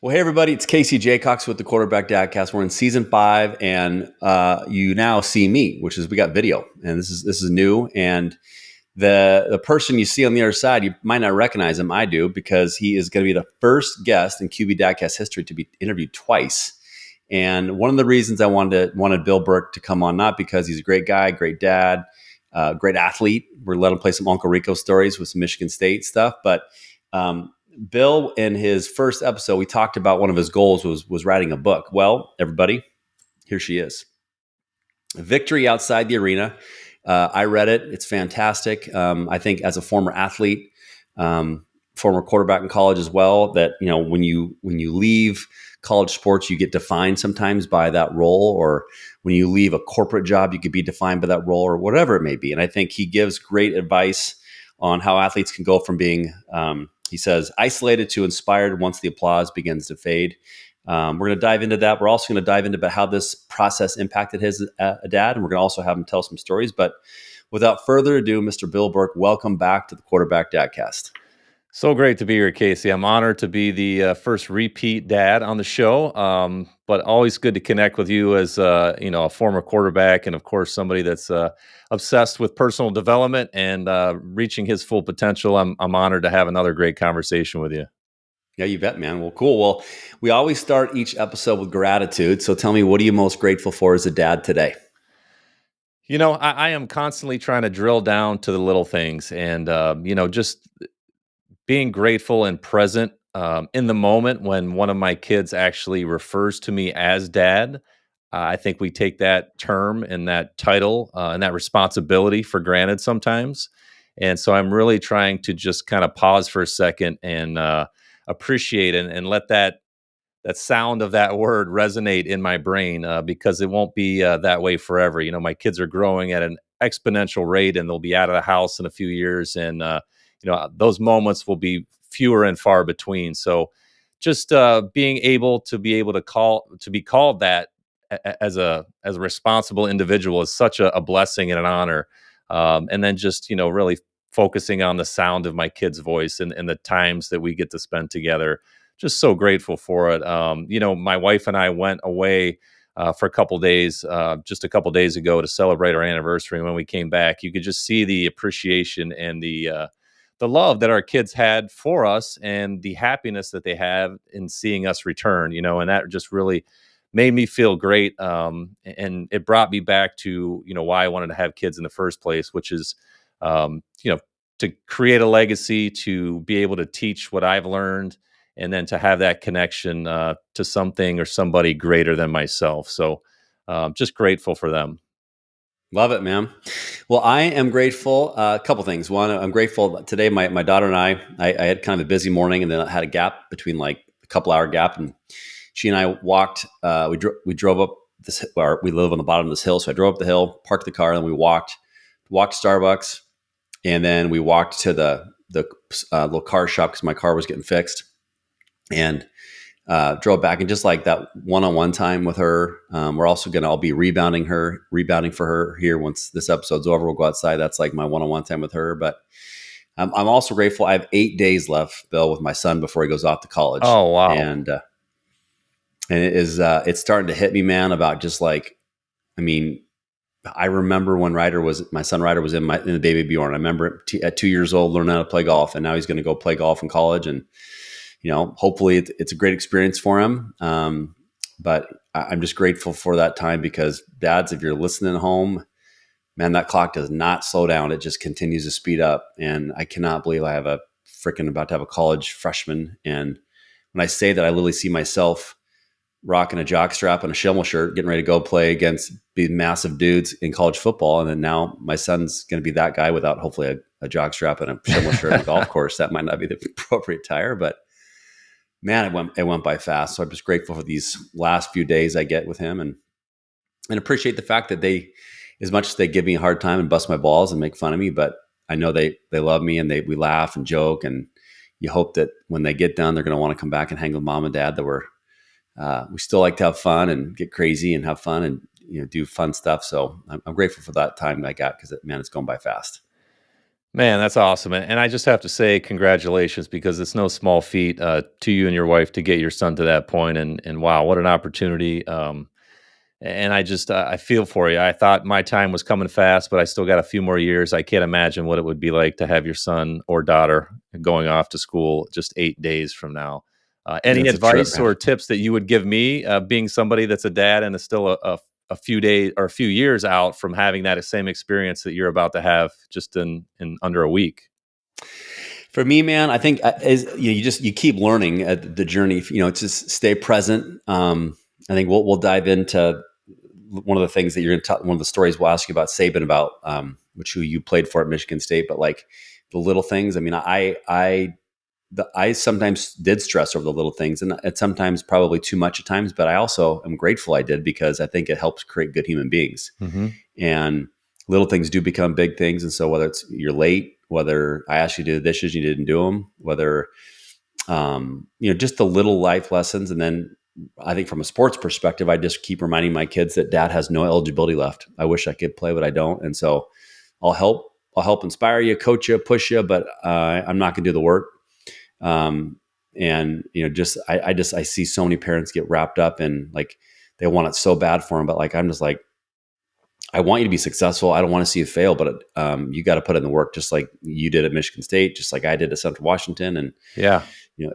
Well, hey everybody, it's Casey Jaycox with the Quarterback Dadcast. We're in season 5, and you now see me, which is we got video, and this is new. And the person you see on the other side, you might not recognize him. I do, because he is going to be the first guest in QB Dadcast history to be interviewed twice. And one of the reasons I wanted Bill Burke to come on, not because he's a great guy, great dad, great athlete. We're let him play some Uncle Rico stories with some Michigan State stuff, but Bill, in his first episode, we talked about one of his goals was writing a book. Well, everybody, here she is. Victory Outside the Arena. I read it. It's fantastic. I think as a former athlete, former quarterback in college as well, that when you leave college sports, you get defined sometimes by that role, or when you leave a corporate job, you could be defined by that role, or whatever it may be. And I think he gives great advice on how athletes can go from being he says, isolated to inspired once the applause begins to fade. We're going to dive into that. We're also going to dive into how this process impacted his dad, and we're going to also have him tell some stories. But without further ado, Mr. Bill Burke, welcome back to the Quarterback Dadcast. So great to be here, Casey. I'm honored to be the first repeat dad on the show, but always good to connect with you as a former quarterback, and of course somebody that's obsessed with personal development and reaching his full potential. I'm honored to have another great conversation with you. Yeah, you bet, man. Well, cool. Well, we always start each episode with gratitude. So tell me, what are you most grateful for as a dad today? I am constantly trying to drill down to the little things, and just being grateful and present in the moment when one of my kids actually refers to me as dad. I think we take that term and that title and that responsibility for granted sometimes. And so I'm really trying to just kind of pause for a second and appreciate and let that sound of that word resonate in my brain, because it won't be that way forever. My kids are growing at an exponential rate, and they'll be out of the house in a few years, and those moments will be fewer and far between. So just being able to be called that as a responsible individual is such a blessing and an honor. And then just really focusing on the sound of my kid's voice and the times that we get to spend together, just so grateful for it. My wife and I went away for a couple days, just a couple days ago, to celebrate our anniversary. And when we came back, you could just see the appreciation and the love that our kids had for us, and the happiness that they have in seeing us return. And that just really made me feel great. And it brought me back to why I wanted to have kids in the first place, which is to create a legacy, to be able to teach what I've learned, and then to have that connection to something or somebody greater than myself. So just grateful for them. Love it, man. Well, I am grateful. A couple things. One, I'm grateful today. My daughter and I had kind of a busy morning, and then I had a gap between, like a couple hour gap, and she and I walked. We drove up this. Or we live on the bottom of this hill, so I drove up the hill, parked the car, and we walked to Starbucks, and then we walked to the little car shop because my car was getting fixed, and drove back. And just like that one-on-one time with her, we're also going to all be rebounding for her here once this episode's over. We'll go outside. That's like my one-on-one time with her. But I'm also grateful. I have 8 days left, Bill, with my son before he goes off to college. Oh, wow. And it is it's starting to hit me, man, about just like, I mean, I remember when my son Ryder was in the baby Bjorn. I remember at 2 years old learning how to play golf, and now he's going to go play golf in college. And hopefully it's a great experience for him. But I'm just grateful for that time, because dads, if you're listening at home, man, that clock does not slow down. It just continues to speed up. And I cannot believe I have about to have a college freshman. And when I say that, I literally see myself rocking a jock strap and a Schimmel shirt, getting ready to go play against these massive dudes in college football. And then now my son's going to be that guy without hopefully a jock strap and a Schimmel shirt on the golf course. That might not be the appropriate tire, but man, it went by fast. So I'm just grateful for these last few days I get with him, and appreciate the fact that they, as much as they give me a hard time and bust my balls and make fun of me, but I know they love me, and we laugh and joke, and you hope that when they get done, they're going to want to come back and hang with mom and dad, that we still like to have fun and get crazy and have fun and do fun stuff. So I'm grateful for that time I got, because man, it's going by fast. Man, that's awesome, and I just have to say congratulations because it's no small feat, to you and your wife to get your son to that point, and wow, what an opportunity, and I just, I feel for you. I thought my time was coming fast, but I still got a few more years. I can't imagine what it would be like to have your son or daughter going off to school just 8 days from now. Any That's a trip, advice man. or tips that you would give me, being somebody that's a dad and is still a few days or a few years out from having that same experience that you're about to have just in under a week? For me, man, I think you keep learning at the journey. Just stay present. I think we'll dive into one of the things that you're going to tell. One of the stories we'll ask you about Saban, about which who you played for at Michigan State, but like the little things. I mean, I sometimes did stress over the little things, and it's sometimes probably too much at times. But I also am grateful I did, because I think it helps create good human beings. Mhm. And little things do become big things. And so whether it's you're late, whether I asked you to do the dishes, you didn't do them, whether just the little life lessons. And then I think from a sports perspective, I just keep reminding my kids that dad has no eligibility left. I wish I could play, but I don't. And so I'll help. I'll help inspire you, coach you, push you, but I'm not going to do the work. Um, and I see so many parents get wrapped up in, like, they want it so bad for them, but like I'm just like, I want you to be successful. I don't want to see you fail, but you got to put in the work, just like you did at Michigan State, just like I did at Central Washington. And Yeah.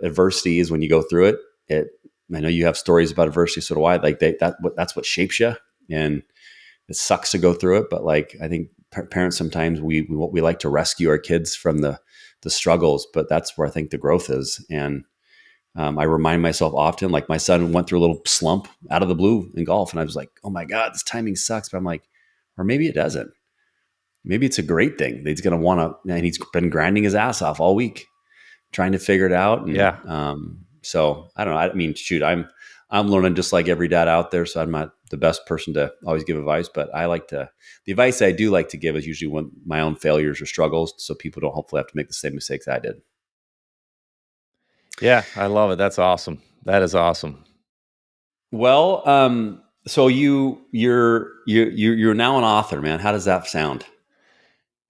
adversity is when you go through it. I know you have stories about adversity, so do I. Like that's what shapes you, and it sucks to go through it. But like I think parents sometimes we like to rescue our kids from the struggles, but that's where I think the growth is. And I remind myself often, like my son went through a little slump out of the blue in golf, and I was like, oh my god, this timing sucks. But I'm like, or maybe it doesn't. Maybe it's a great thing that he's going to want to, and he's been grinding his ass off all week trying to figure it out. And Yeah. so I don't know. I mean, shoot, I'm learning just like every dad out there. So I'm not the best person to always give advice, but the advice I do like to give is usually when my own failures or struggles, so people don't hopefully have to make the same mistakes I did. Yeah, I love it. That's awesome. That is awesome. Well, so you're now an author, man. How does that sound?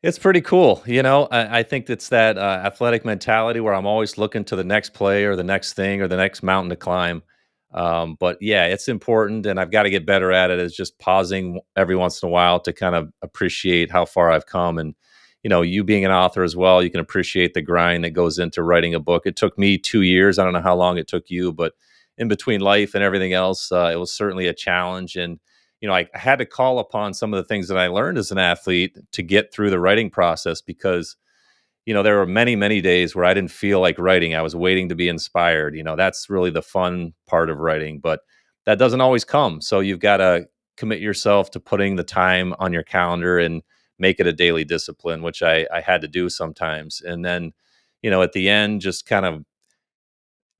It's pretty cool. I think it's that athletic mentality where I'm always looking to the next play or the next thing or the next mountain to climb. But yeah, it's important, and I've got to get better at it. Is just pausing every once in a while to kind of appreciate how far I've come. And you being an author as well, you can appreciate the grind that goes into writing a book. It took me 2 years. I don't know how long it took you, but in between life and everything else, it was certainly a challenge. And I had to call upon some of the things that I learned as an athlete to get through the writing process because, there were many, many days where I didn't feel like writing. I was waiting to be inspired. That's really the fun part of writing, but that doesn't always come. So you've got to commit yourself to putting the time on your calendar and make it a daily discipline, which I had to do sometimes. And then, at the end, just kind of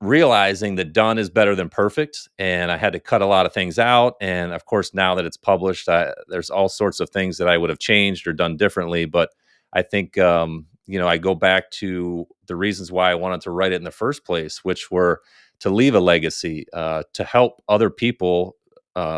realizing that done is better than perfect, and I had to cut a lot of things out. And of course, now that it's published, there's all sorts of things that I would have changed or done differently. But I think I go back to the reasons why I wanted to write it in the first place, which were to leave a legacy, to help other people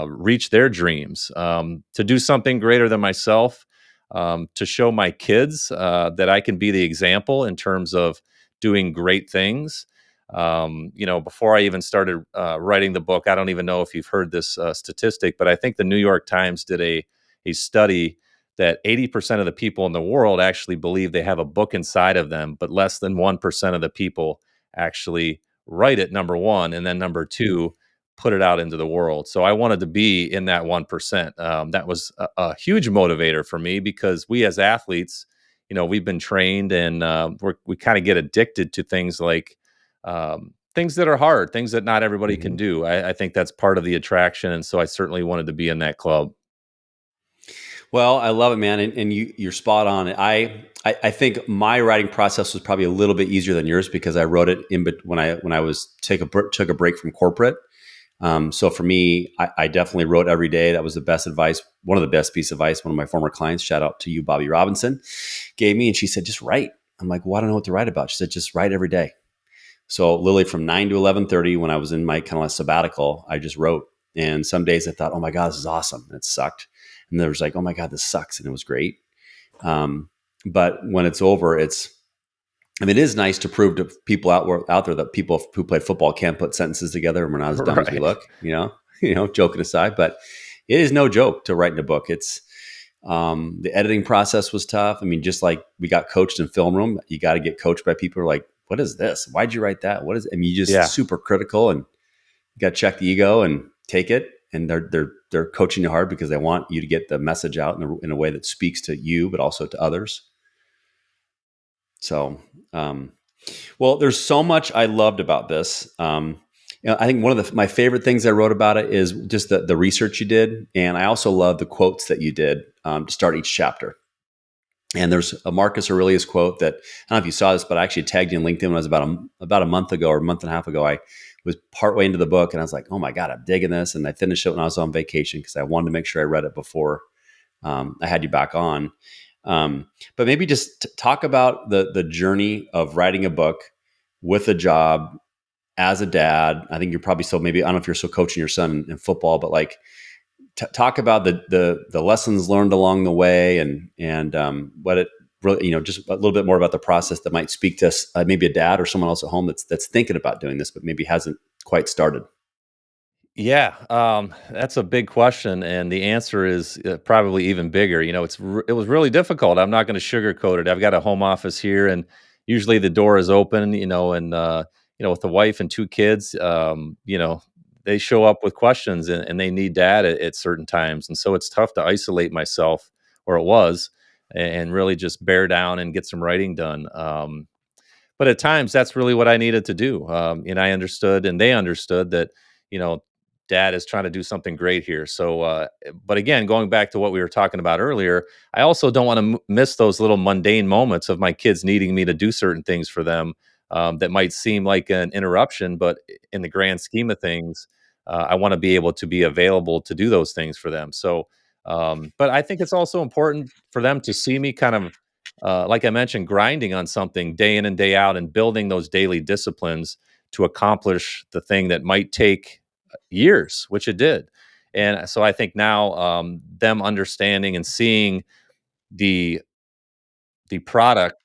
reach their dreams, to do something greater than myself, to show my kids that I can be the example in terms of doing great things. Before I even started writing the book, I don't even know if you've heard this statistic, but I think the New York Times did a study that 80% of the people in the world actually believe they have a book inside of them, but less than 1% of the people actually write it, number one, and then number two, put it out into the world. So I wanted to be in that 1%. That was a huge motivator for me because we as athletes, we've been trained, and we kind of get addicted to things like things that are hard, things that not everybody can Mhm. do. I think that's part of the attraction, and so I certainly wanted to be in that club. Well, I love it, man, and you're spot on. I think my writing process was probably a little bit easier than yours because I wrote it when I was took a break from corporate. So for me, I definitely wrote every day. That was the best advice, one of the best piece of advice. One of my former clients, shout out to you, Bobby Robinson, gave me, and she said, "Just write." I'm like, "Well, I don't know what to write about." She said, "Just write every day." So literally from 9 to 11:30, when I was in my kind of like sabbatical, I just wrote. And some days I thought, "Oh my god, this is awesome," and it sucked. And there was like, "Oh my god, this sucks," and it was great. Um, But when it's over, I mean, it is nice to prove to people out there that people who play football can put sentences together and we're not as dumb as we Right. look, joking aside. But it is no joke to write in a book. It's the editing process was tough. I mean, just like we got coached in film room, you got to get coached by people who are like, what is this? Why'd you write that? What is it? I mean, you just Yeah. super critical and you got to check the ego and take it. And they're coaching you hard because they want you to get the message out in a way that speaks to you, but also to others. So, well, there's so much I loved about this. I think one of my favorite things I wrote about it is just the research you did, and I also love the quotes that you did to start each chapter. And there's a Marcus Aurelius quote that I don't know if you saw this, but I actually tagged you on LinkedIn when I was about a month ago or a month and a half ago. I was partway into the book, and I was like, "Oh my god, I'm digging this!" And I finished it when I was on vacation because I wanted to make sure I read it before I had you back on. But maybe just talk about the journey of writing a book with a job as a dad. I think you're probably still maybe, I don't know if you're still coaching your son in football, but like talk about the lessons learned along the way and what it really, just a little bit more about the process that might speak to maybe a dad or someone else at home that's thinking about doing this, but maybe hasn't quite started. Yeah, that's a big question, and the answer is probably even bigger. It was really difficult. I'm not going to sugarcoat it. I've got a home office here, and usually the door is open. And with the wife and two kids, they show up with questions, and they need dad at certain times, and so it's tough to isolate myself, or it was, and really just bear down and get some writing done. But at times, that's really what I needed to do. And I understood, and they understood that, you know, dad is trying to do something great here. So, but again, going back to what we were talking about earlier, I also don't want to miss those little mundane moments of my kids needing me to do certain things for them that might seem like an interruption, but in the grand scheme of things, I want to be able to be available to do those things for them. So, but I think it's also important for them to see me kind of like I mentioned, grinding on something day in and day out and building those daily disciplines to accomplish the thing that might take years, which it did. And so I think now them understanding and seeing the the product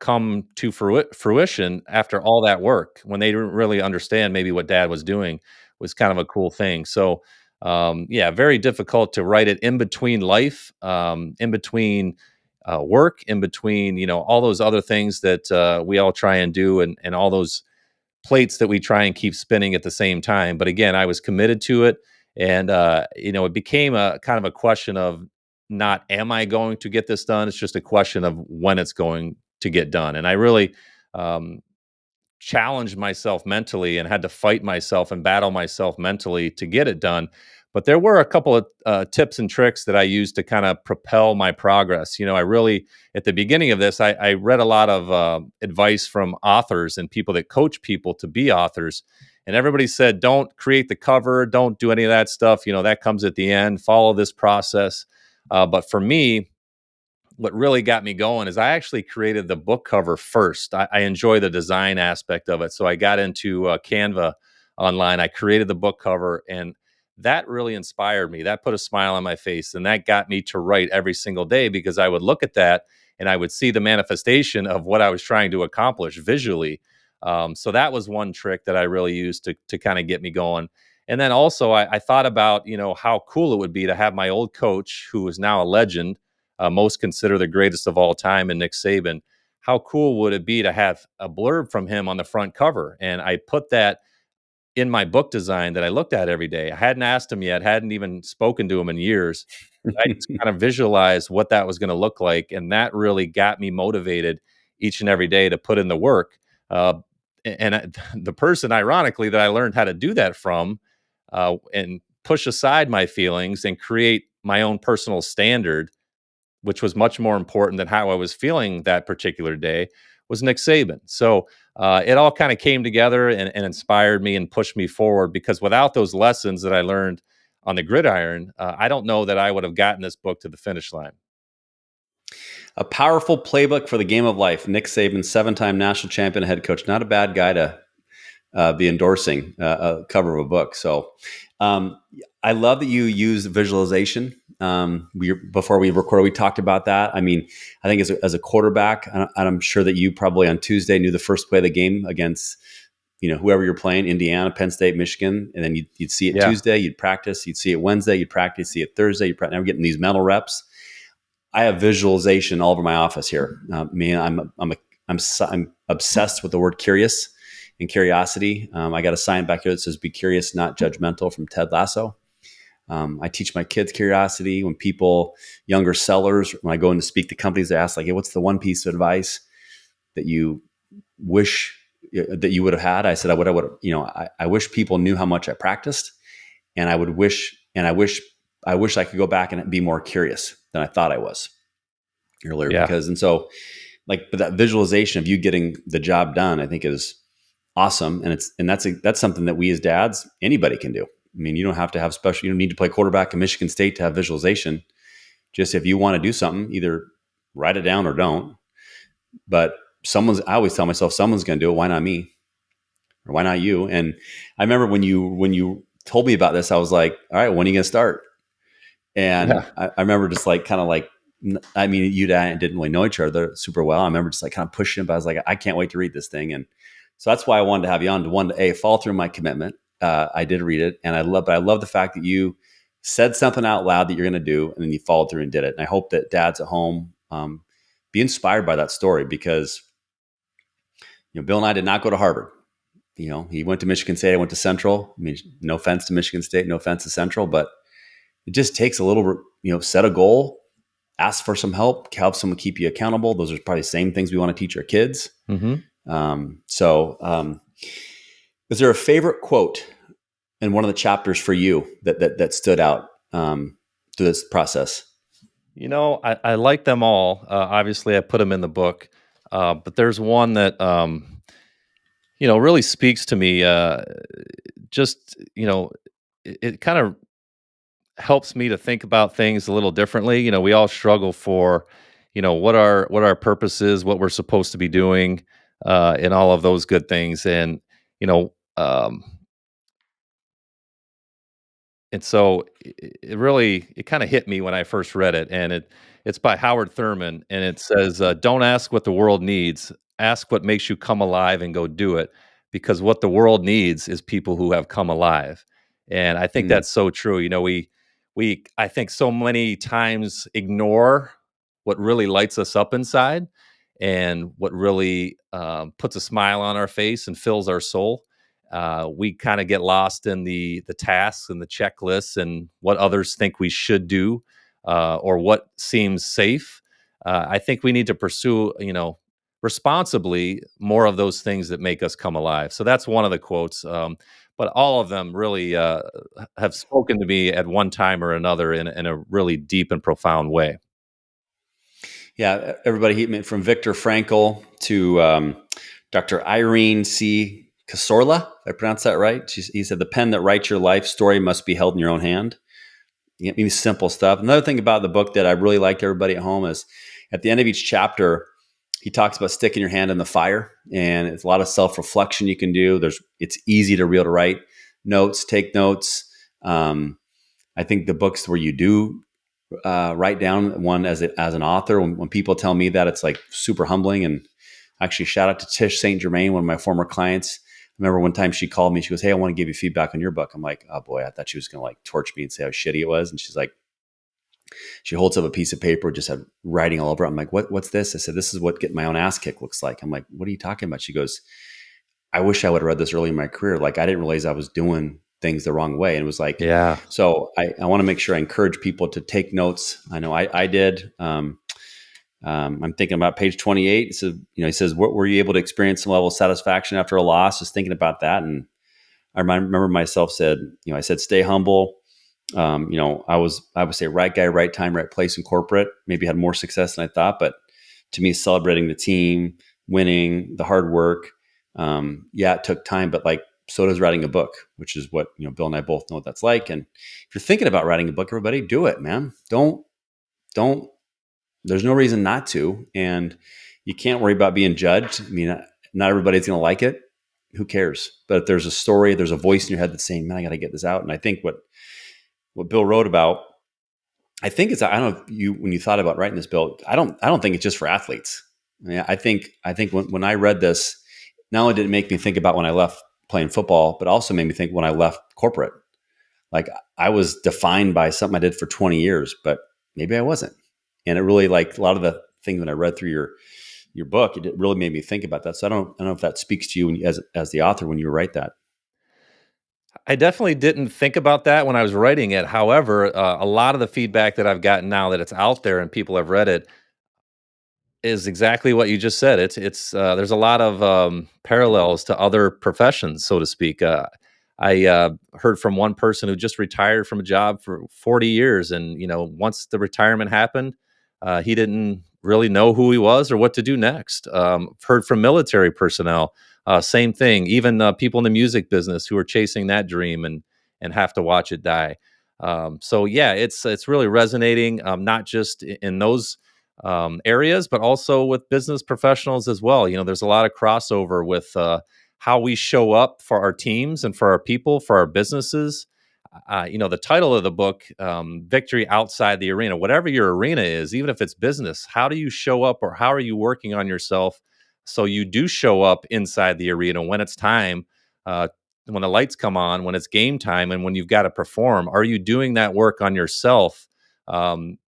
come to fruition after all that work when they didn't really understand maybe what dad was doing was kind of a cool thing. So yeah, very difficult to write it in between life, in between work, in between all those other things that we all try and do, and all those plates that we try and keep spinning at the same time. But again, I was committed to it, and it became a kind of a question of not am I going to get this done? It's just a question of when it's going to get done. And I really um, challenged myself mentally and had to fight myself and battle myself mentally to get it done. But there were a couple of tips and tricks that I used to kind of propel my progress. I really, at the beginning of this, I read a lot of advice from authors and people that coach people to be authors. And everybody said, don't create the cover, don't do any of that stuff. That comes at the end, follow this process. But for me, what really got me going is I actually created the book cover first. I enjoy the design aspect of it. So I got into Canva online. I created the book cover, and that really inspired me. That put a smile on my face, and that got me to write every single day because I would look at that and I would see the manifestation of what I was trying to accomplish visually. So that was one trick that I really used to kind of get me going. And then also I thought about, how cool it would be to have my old coach, who is now a legend, most consider the greatest of all time, and Nick Saban. How cool would it be to have a blurb from him on the front cover? And I put that in my book design that I looked at every day. I hadn't asked him yet, hadn't even spoken to him in years. I just kind of visualized what that was going to look like. And that really got me motivated each and every day to put in the work. Uh, the person, ironically, that I learned how to do that from and push aside my feelings and create my own personal standard, which was much more important than how I was feeling that particular day, was Nick Saban. So it all kind of came together and inspired me and pushed me forward because without those lessons that I learned on the gridiron, I don't know that I would have gotten this book to the finish line. A powerful playbook for the game of life. Nick Saban, 7-time national champion, head coach. Not a bad guy to be endorsing a cover of a book. So um, I love that you use visualization. Before we recorded, we talked about that. I mean, I think as a quarterback, and I'm sure that you probably on Tuesday knew the first play of the game against whoever you're playing, Indiana, Penn State, Michigan, and then you'd see it Yeah. Tuesday, you'd practice, you'd see it Wednesday, you'd practice, see it Thursday, you'd practice. Now we're getting these mental reps. I have visualization all over my office here. I'm obsessed with the word curious and curiosity. I got a sign back here that says "Be curious, not judgmental" from Ted Lasso. I teach my kids curiosity. When younger sellers, when I go in to speak to companies, they ask like, "Hey, what's the one piece of advice that you wish that you would have had?" I said, I wish people knew how much I practiced, and I wish I could go back and be more curious than I thought I was earlier. Yeah. But that visualization of you getting the job done, I think is awesome, and that's something that we as dads, anybody can do. I mean, you don't have to have special. You don't need to play quarterback in Michigan State to have visualization. Just if you want to do something, either write it down or don't. But I always tell myself, someone's going to do it. Why not me? Or why not you? And I remember when you told me about this, I was like, all right, when are you going to start? And Yeah. I remember just like kind of like, I mean, you and I didn't really know each other super well. I remember just like kind of pushing, but I was like, I can't wait to read this thing. And so that's why I wanted to have you on, to follow through my commitment. I did read it, and I love the fact that you said something out loud that you're going to do, and then you followed through and did it. And I hope that dads at home be inspired by that story, because Bill and I did not go to Harvard. He went to Michigan State. I went to Central. I mean, no offense to Michigan State, no offense to Central, but it just takes a little, set a goal, ask for some help someone keep you accountable. Those are probably the same things we want to teach our kids. Mm-hmm. Is there a favorite quote in one of the chapters for you that stood out through this process? I like them all. Obviously, I put them in the book, but there's one that really speaks to me. Just it kind of helps me to think about things a little differently. We all struggle for, what our purpose is, what we're supposed to be doing, and all of those good things. You know, um, and so it really it kind of hit me when I first read it, and it's by Howard Thurman, and it says, "Don't ask what the world needs. Ask what makes you come alive and go do it, because what the world needs is people who have come alive." And I think Mm, that's so true. We I think so many times ignore what really lights us up inside, and what really puts a smile on our face and fills our soul. We kind of get lost in the tasks and the checklists and what others think we should do, or what seems safe. I think we need to pursue, responsibly, more of those things that make us come alive. So that's one of the quotes. But all of them really have spoken to me at one time or another in a really deep and profound way. yeah, everybody, from Viktor Frankl to Dr. Irene C. Casorla. Did I pronounce that right? He said, "The pen that writes your life story must be held in your own hand." Simple stuff. Another thing about the book that I really like everybody at home is at the end of each chapter, he talks about sticking your hand in the fire, and it's a lot of self-reflection you can do. It's easy to be able to write notes, take notes. I think the books where you do write down one as an author, when people tell me that, it's like super humbling. And actually, shout out to Tish St. Germain, one of my former clients. I remember one time she called me. She goes, "Hey, I want to give you feedback on your book." I'm like, "Oh boy, I thought she was going to like torch me and say how shitty it was." And she's like, she holds up a piece of paper, just had writing all over it. I'm like, "What's this?" I said, "This is what getting my own ass kicked looks like." I'm like, "What are you talking about?" She goes, "I wish I would have read this early in my career. Like, I didn't realize I was doing things the wrong way." And it was like, Yeah. so I want to make sure I encourage people to take notes. I know I did. I'm thinking about page 28. So, he says, "What were you able to experience some level of satisfaction after a loss?" Just thinking about that. And I remember myself I said, "Stay humble." I would say right guy, right time, right place in corporate. Maybe had more success than I thought, but to me, celebrating the team, winning, the hard work. Yeah, it took time, but like, so does writing a book, which is what, Bill and I both know what that's like. And if you're thinking about writing a book, everybody, do it, man. Don't, there's no reason not to. And you can't worry about being judged. I mean, not everybody's going to like it. who cares? But if there's a story, there's a voice in your head that's saying, man, I got to get this out. And I think what Bill wrote about, I think it's, I don't know if you, when you thought about writing this, Bill, I don't think it's just for athletes. I mean, I think when I read this, not only did it make me think about when I left playing football, but also made me think when I left corporate. Like I was defined by something I did for 20 years, but maybe I wasn't. And it really, like a lot of the things when I read through your book, it really made me think about that. So I don't know if that speaks to you when, as the author when you write that. I definitely didn't think about that when I was writing it. However, a lot of the feedback that I've gotten now that it's out there and people have read it is exactly what you just said. It's there's a lot of parallels to other professions, so to speak. I heard from one person who just retired from a job for 40 years, and once the retirement happened, he didn't really know who he was or what to do next. Heard from military personnel, same thing. Even people in the music business who are chasing that dream and have to watch it die. So yeah, it's really resonating, not just in those areas, but also with business professionals as well. There's a lot of crossover with how we show up for our teams and for our people, for our businesses. The title of the book, Victory Outside the Arena, whatever your arena is, even if it's business, how do you show up or how are you working on yourself so you do show up inside the arena when it's time, uh, when the lights come on, when it's game time, and when you've got to perform? Are you doing that work on yourself? Um,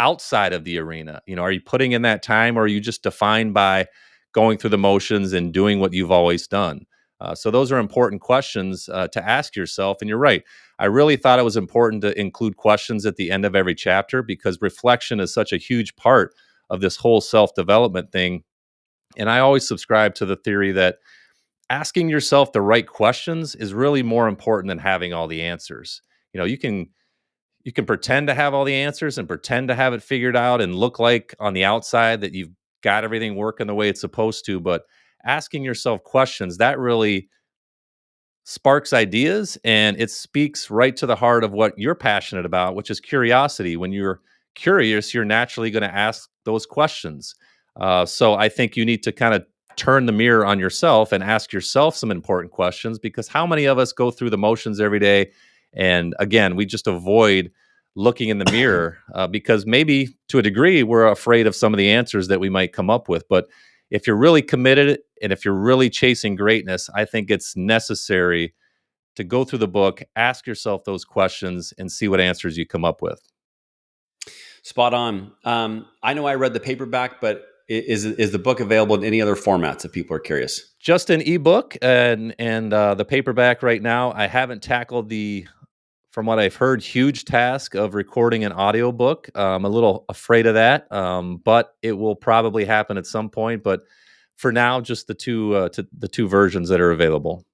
Outside of the arena? Are you putting in that time, or are you just defined by going through the motions and doing what you've always done? So those are important questions to ask yourself. And you're right. I really thought it was important to include questions at the end of every chapter because reflection is such a huge part of this whole self-development thing. And I always subscribe to the theory that asking yourself the right questions is really more important than having all the answers. You can pretend to have all the answers and pretend to have it figured out and look like on the outside that you've got everything working the way it's supposed to. But asking yourself questions, that really sparks ideas and it speaks right to the heart of what you're passionate about, which is curiosity. When you're curious, you're naturally going to ask those questions. So I think you need to kind of turn the mirror on yourself and ask yourself some important questions, because how many of us go through the motions every day? And again, we just avoid looking in the mirror because maybe to a degree we're afraid of some of the answers that we might come up with. But if you're really committed and if you're really chasing greatness, I think it's necessary to go through the book, ask yourself those questions, and see what answers you come up with. Spot on. I know I read the paperback, but is the book available in any other formats if people are curious? Just an ebook and the paperback right now. I haven't tackled from what I've heard, huge task of recording an audiobook. I'm a little afraid of that, but it will probably happen at some point. But for now, just the two versions that are available.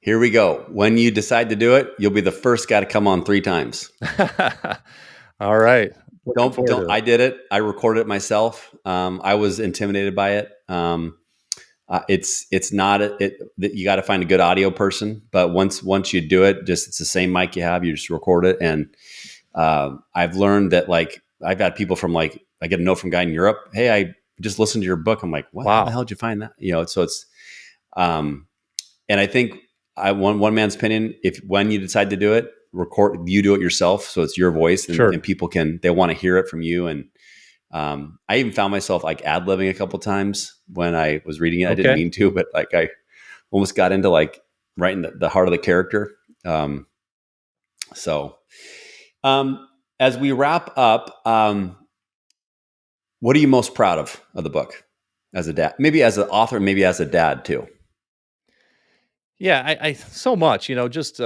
Here we go. When you decide to do it, you'll be the first guy to come on 3 times. All right. Looking forward Don't. to it. I did it. I recorded it myself. I was intimidated by it. It's not you got to find a good audio person, but once you do it, just it's the same mic you have. You just record it, and I've learned that like I've had people from like I get a note from a guy in Europe. Hey, I just listened to your book. I'm like, what? How the Wow. hell did you find that? So it's and I think one man's opinion. If when you decide to do it, you do it yourself, so it's your voice, Sure. and people they want to hear it from you. And I even found myself like ad libbing a couple times when I was reading it. I didn't Okay. mean to, but like I almost got into like writing the heart of the character. So um, as we wrap up, what are you most proud of the book as a dad? Maybe as an author, maybe as a dad too. Yeah, I so much, just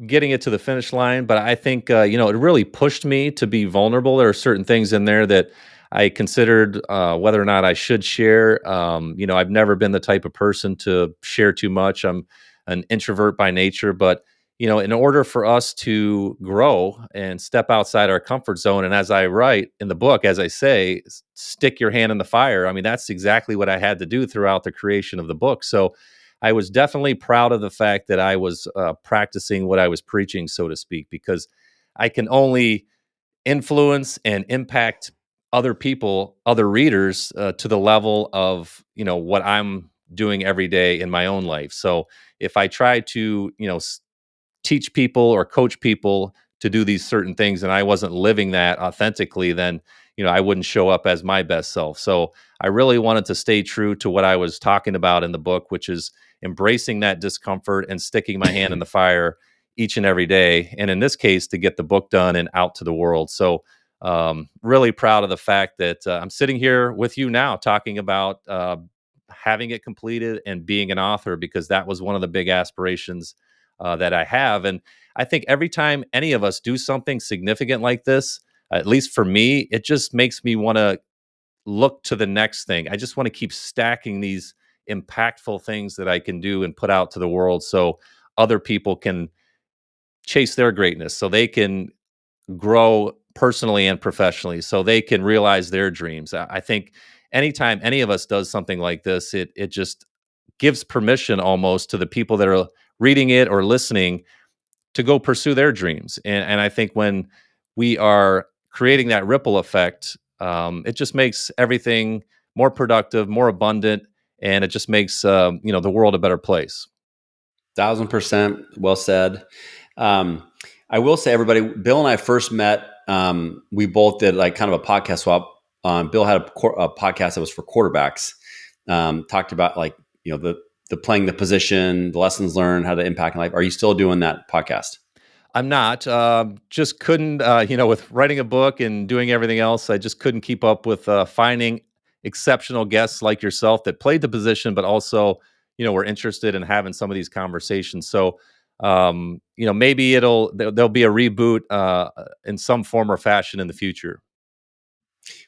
getting it to the finish line. But I think, it really pushed me to be vulnerable. There are certain things in there that I considered whether or not I should share. I've never been the type of person to share too much. I'm an introvert by nature, but in order for us to grow and step outside our comfort zone, and as I write in the book, as I say, stick your hand in the fire. I mean, that's exactly what I had to do throughout the creation of the book. So I was definitely proud of the fact that I was practicing what I was preaching, so to speak, because I can only influence and impact other people, other readers, to the level of what I'm doing every day in my own life. So if I try to, teach people or coach people to do these certain things and I wasn't living that authentically, then I wouldn't show up as my best self. So I really wanted to stay true to what I was talking about in the book, which is embracing that discomfort and sticking my hand in the fire each and every day, and in this case to get the book done and out to the world. So really proud of the fact that I'm sitting here with you now talking about having it completed and being an author, because that was one of the big aspirations that I have. And I think every time any of us do something significant like this, at least for me, it just makes me want to look to the next thing. I just want to keep stacking these impactful things that I can do and put out to the world so other people can chase their greatness, so they can grow personally and professionally, so they can realize their dreams. I think anytime any of us does something like this, it just gives permission almost to the people that are reading it or listening to go pursue their dreams. And I think when we are creating that ripple effect, it just makes everything more productive, more abundant, and it just makes the world a better place. 1,000% well said. Um, I will say, everybody, Bill and I first met. We both did like kind of a podcast swap. Bill had a podcast that was for quarterbacks. Talked about like the playing the position, the lessons learned, how to impact life. Are you still doing that podcast? I'm not. Just couldn't, with writing a book and doing everything else, I just couldn't keep up with finding exceptional guests like yourself that played the position, but also, were interested in having some of these conversations. So, maybe there'll be a reboot in some form or fashion in the future.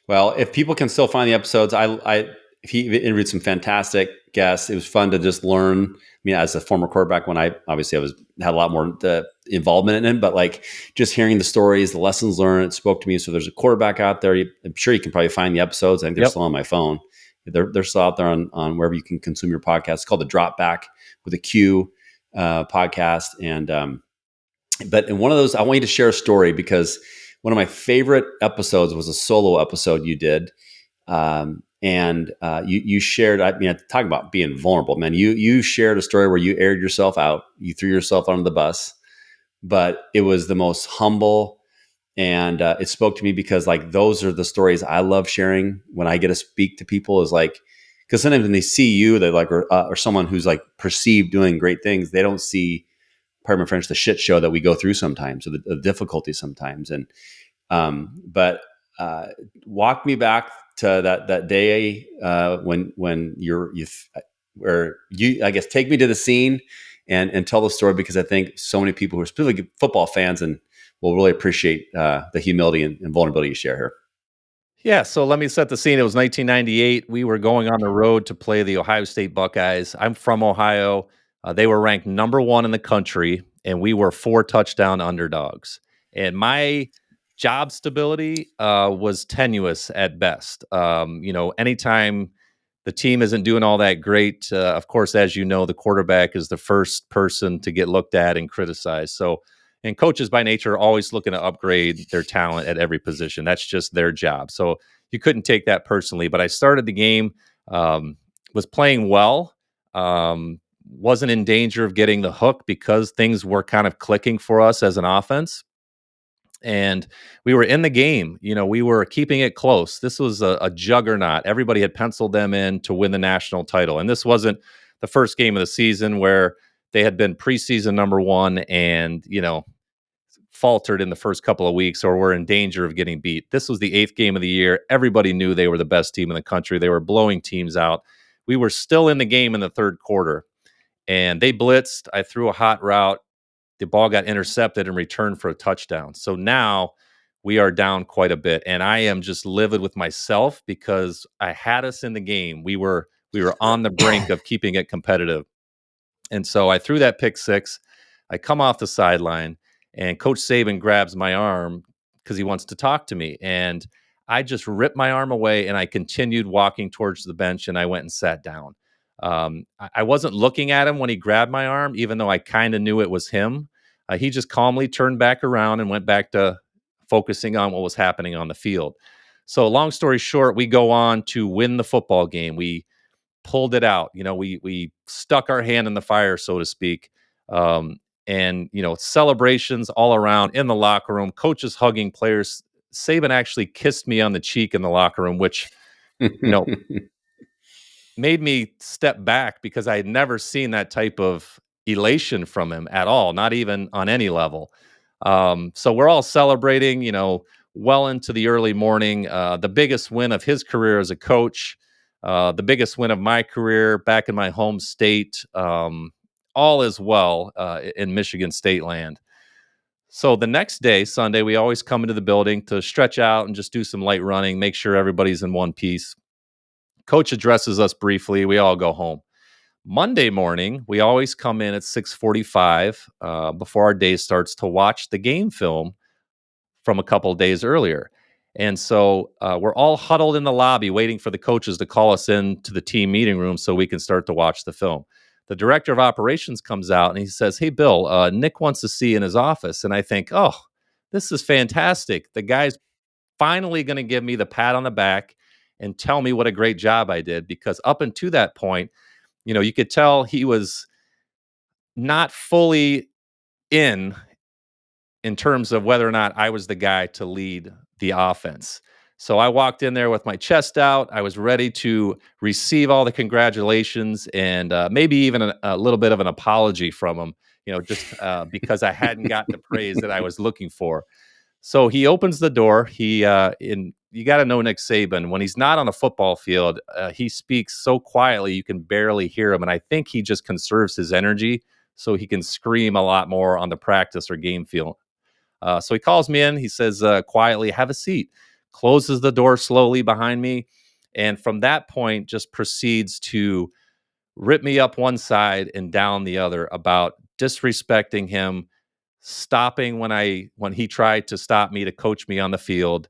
Well, if people can still find the episodes, he interviewed some fantastic guests. It was fun to just learn. I mean, as a former quarterback, when I had a lot more involvement in it, but like just hearing the stories, the lessons learned, it spoke to me. So there's a quarterback out there. I'm sure you can probably find the episodes. I think they're Yep. still on my phone. They're still out there on wherever you can consume your podcast. It's called the Drop Back with a Q podcast. And but in one of those, I want you to share a story, because one of my favorite episodes was a solo episode you did. You shared, I mean, talking about being vulnerable, man, you shared a story where you aired yourself out, you threw yourself under the bus, but it was the most humble. And it spoke to me, because like, those are the stories I love sharing when I get to speak to people, is like, because sometimes when they see you, they like, or someone who's like perceived doing great things, they don't see, pardon my French, the shit show that we go through sometimes, or the difficulty sometimes. And but walk me back to that day when where you, I guess, take me to the scene and tell the story, because I think so many people who are specifically football fans and will really appreciate the humility and vulnerability you share here. Yeah, so let me set the scene. It was 1998. We were going on the road to play the Ohio State Buckeyes. I'm from Ohio. They were ranked number one in the country, and we were 4 touchdown underdogs. And my job stability was tenuous at best. Anytime the team isn't doing all that great, of course, as you know, the quarterback is the first person to get looked at and criticized. So, and coaches by nature are always looking to upgrade their talent at every position. That's just their job. So you couldn't take that personally. But I started the game, was playing well, wasn't in danger of getting the hook because things were kind of clicking for us as an offense. And we were in the game. We were keeping it close. This was a juggernaut. Everybody had penciled them in to win the national title. And this wasn't the first game of the season where they had been preseason number one and, faltered in the first couple of weeks or were in danger of getting beat. This was the 8th game of the year. Everybody knew they were the best team in the country. They were blowing teams out. We were still in the game in the third quarter, and they blitzed. I threw a hot route. The ball got intercepted and returned for a touchdown. So now we are down quite a bit, and I am just livid with myself because I had us in the game. We were on the brink of keeping it competitive. And so I threw that pick six. I come off the sideline, and Coach Saban grabs my arm because he wants to talk to me. And I just ripped my arm away, and I continued walking towards the bench, and I went and sat down. I wasn't looking at him when he grabbed my arm, even though I kind of knew it was him. He just calmly turned back around and went back to focusing on what was happening on the field. So, long story short, we go on to win the football game. We pulled it out. We stuck our hand in the fire, so to speak. Um, and celebrations all around in the locker room, coaches hugging players. Saban actually kissed me on the cheek in the locker room, which you know made me step back because I had never seen that type of elation from him at all, not even on any level. So we're all celebrating, well into the early morning. The biggest win of his career as a coach, the biggest win of my career back in my home state, all is well in Michigan State land. So the next day, Sunday, we always come into the building to stretch out and just do some light running, make sure everybody's in one piece. Coach addresses us briefly. We all go home. Monday morning, we always come in at 6:45 before our day starts to watch the game film from a couple of days earlier. And so we're all huddled in the lobby waiting for the coaches to call us in to the team meeting room so we can start to watch the film. The director of operations comes out and he says, "Hey, Bill, Nick wants to see you in his office." And I think, oh, this is fantastic. The guy's finally going to give me the pat on the back and tell me what a great job I did, because up until that point, you could tell he was not fully in terms of whether or not I was the guy to lead the offense. So I walked in there with my chest out. I was ready to receive all the congratulations and maybe even a little bit of an apology from him, just because I hadn't gotten the praise that I was looking for. So he opens the door. You got to know Nick Saban. When he's not on the football field, he speaks so quietly you can barely hear him. And I think he just conserves his energy so he can scream a lot more on the practice or game field. So he calls me in. He says quietly, "Have a seat." Closes the door slowly behind me, and from that point, just proceeds to rip me up one side and down the other about disrespecting him, stopping when he tried to stop me to coach me on the field.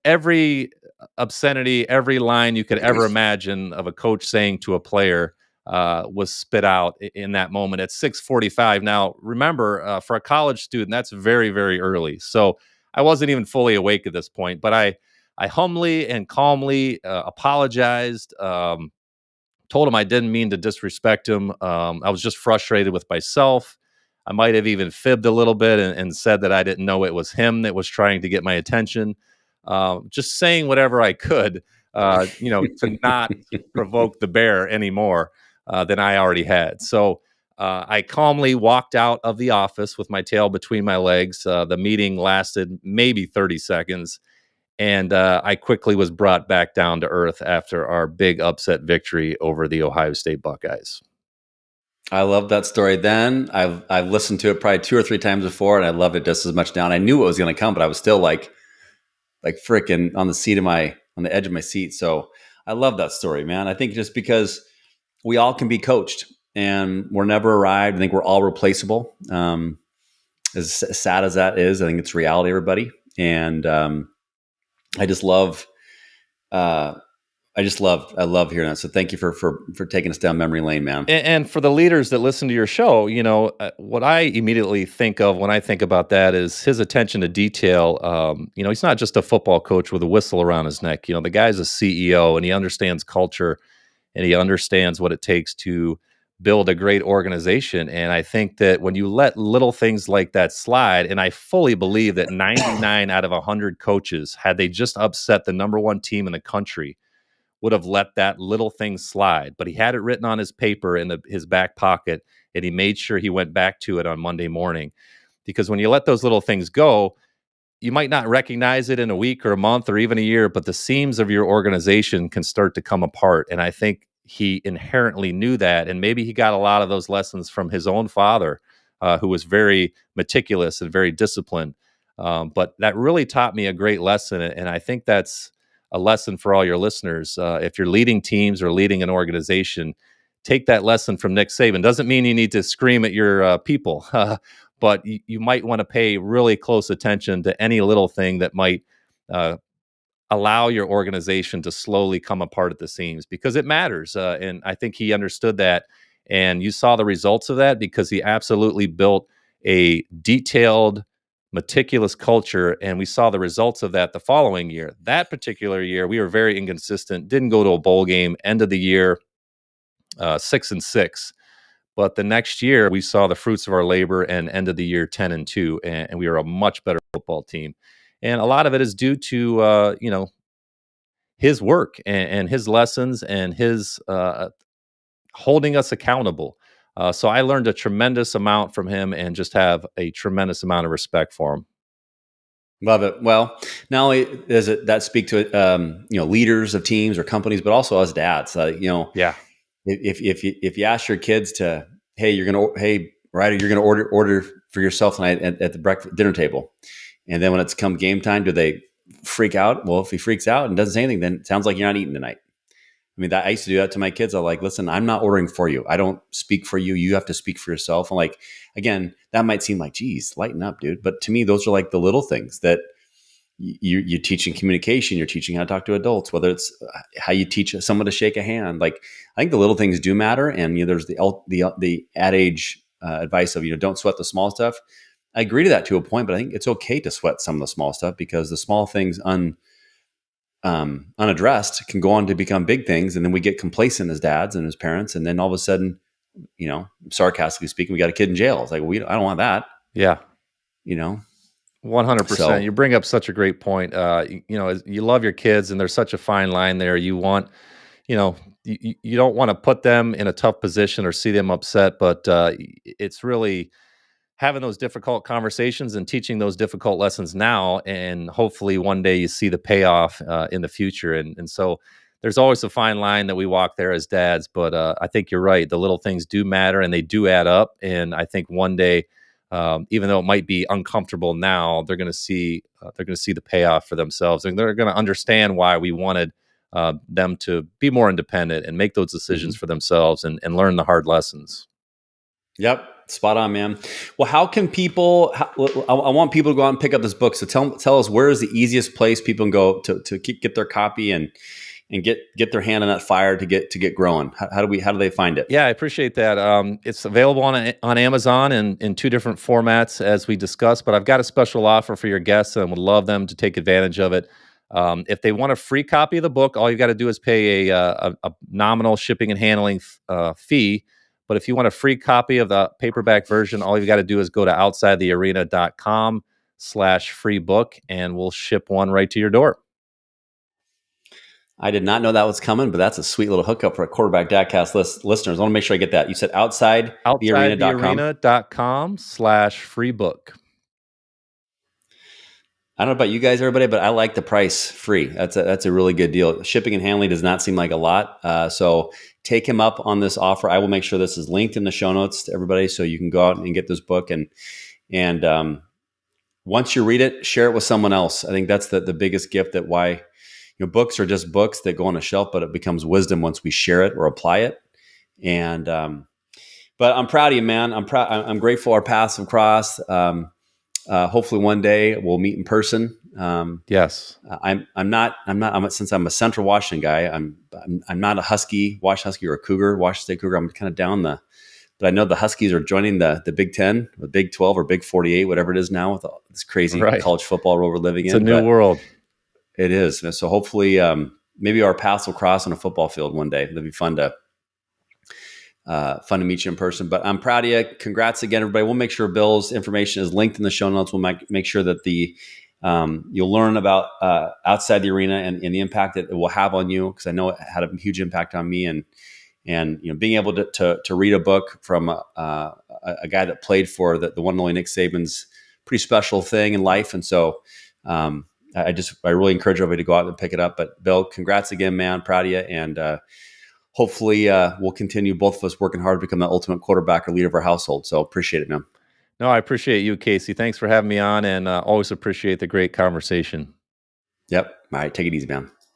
Every obscenity, every line you could ever imagine of a coach saying to a player was spit out in that moment at 6:45. Now, remember, for a college student, that's very, very early. So I wasn't even fully awake at this point, but I humbly and calmly apologized. Told him I didn't mean to disrespect him. I was just frustrated with myself. I might have even fibbed a little bit and said that I didn't know it was him that was trying to get my attention. Just saying whatever I could, to not provoke the bear anymore than I already had. So I calmly walked out of the office with my tail between my legs. The meeting lasted maybe 30 seconds. And I quickly was brought back down to earth after our big upset victory over the Ohio State Buckeyes. I love that story. Then I've listened to it probably 2 or 3 times before, and I loved it just as much now. And I knew what was going to come, but I was still like freaking on the edge of my seat. So I love that story, man. I think just because we all can be coached, and we're never arrived. I think we're all replaceable. As sad as that is, I think it's reality, everybody. And I just love. I love hearing that. So thank you for taking us down memory lane, man. And for the leaders that listen to your show, what I immediately think of when I think about that is his attention to detail. He's not just a football coach with a whistle around his neck. The guy's a CEO, and he understands culture, and he understands what it takes to build a great organization. And I think that when you let little things like that slide, and I fully believe that 99 out of 100 coaches, had they just upset the number one team in the country, would have let that little thing slide. But he had it written on his paper in his back pocket, and he made sure he went back to it on Monday morning. Because when you let those little things go, you might not recognize it in a week or a month or even a year, but the seams of your organization can start to come apart. And I think he inherently knew that. And maybe he got a lot of those lessons from his own father, who was very meticulous and very disciplined. But that really taught me a great lesson. And I think that's a lesson for all your listeners. If you're leading teams or leading an organization, take that lesson from Nick Saban. Doesn't mean you need to scream at your people. But you might want to pay really close attention to any little thing that might uh, allow your organization to slowly come apart at the seams, because it matters. And I think he understood that. And you saw the results of that because he absolutely built a detailed, meticulous culture, and we saw the results of that the following year. That particular year, we were very inconsistent, didn't go to a bowl game, end of the year 6-6. But the next year, we saw the fruits of our labor and end of the year 10-2, and we were a much better football team. And a lot of it is due to his work and his lessons and his holding us accountable. So I learned a tremendous amount from him, and just have a tremendous amount of respect for him. Love it. Well, not only does it that speak to leaders of teams or companies, but also us dads. Yeah, If you ask your kids to, hey Ryder, you're gonna order for yourself tonight at the breakfast dinner table, and then when it's come game time, do they freak out? Well, if he freaks out and doesn't say anything, then it sounds like you're not eating tonight. I mean, I used to do that to my kids. I'm like, listen, I'm not ordering for you. I don't speak for you. You have to speak for yourself. And like, again, that might seem like, geez, lighten up, dude. But to me, those are like the little things that you're teaching communication. You're teaching how to talk to adults, whether it's how you teach someone to shake a hand. Like, I think the little things do matter. And there's the adage advice of don't sweat the small stuff. I agree to that to a point, but I think it's okay to sweat some of the small stuff, because the small things unaddressed can go on to become big things, and then we get complacent as dads and as parents, and then all of a sudden, sarcastically speaking, we got a kid in jail. It's like, I don't want that. yeah. you know 100%. so You bring up such a great point. You love your kids, and there's such a fine line there. You want, you don't want to put them in a tough position or see them upset, but it's really having those difficult conversations and teaching those difficult lessons now, and hopefully one day you see the payoff in the future. And so there's always a fine line that we walk there as dads, but I think you're right. The little things do matter, and they do add up. And I think one day, even though it might be uncomfortable now, they're going to see the payoff for themselves, and they're going to understand why we wanted them to be more independent and make those decisions mhm. for themselves, and learn the hard lessons. Yep, spot on, man. Well, how can people? I want people to go out and pick up this book. So tell us, where is the easiest place people can go to get their copy and get their hand on that fire to get growing? How do they find it? Yeah, I appreciate that. It's available on Amazon in two different formats, as we discussed. But I've got a special offer for your guests, and would love them to take advantage of it. If they want a free copy of the book, all you got to do is pay a nominal shipping and handling fee. But if you want a free copy of the paperback version, all you got to do is go to outsidethearena.com/free book, and we'll ship one right to your door. I did not know that was coming, but that's a sweet little hookup for a Quarterback Dadcast listeners. I want to make sure I get that. You said outsidethearena.com. Outsidethearena.com/free book. I don't know about you guys, everybody, but I like the price free. That's a really good deal. Shipping and handling does not seem like a lot. So take him up on this offer. I will make sure this is linked in the show notes to everybody, so you can go out and get this book. And once you read it, share it with someone else. I think that's the biggest gift. That why books are just books that go on a shelf, but it becomes wisdom once we share it or apply it. And but I'm proud of you, man. I'm proud. I'm grateful our paths have crossed. Hopefully one day we'll meet in person. Yes. Since I'm a Central Washington guy, I'm not a Washington Husky or a Cougar, Washington State Cougar. I'm kind of down but I know the Huskies are joining the Big 10, the Big 12 or Big 48, whatever it is now, with all this crazy college football world we're living in. It's a new world. It is. So hopefully, maybe our paths will cross on a football field one day. That'd be fun to meet you in person. But I'm proud of you. Congrats again, everybody. We'll make sure Bill's information is linked in the show notes. We'll make sure that you'll learn about Outside the Arena and the impact that it will have on you, because I know it had a huge impact on me. And being able to read a book from a guy that played for the one and only Nick Saban's pretty special thing in life. And so I really encourage everybody to go out and pick it up. But Bill, congrats again, man. Proud of you. And hopefully we'll continue, both of us, working hard to become the ultimate quarterback or leader of our household. So appreciate it, man. No, I appreciate you, Casey. Thanks for having me on, and always appreciate the great conversation. Yep. All right. Take it easy, man.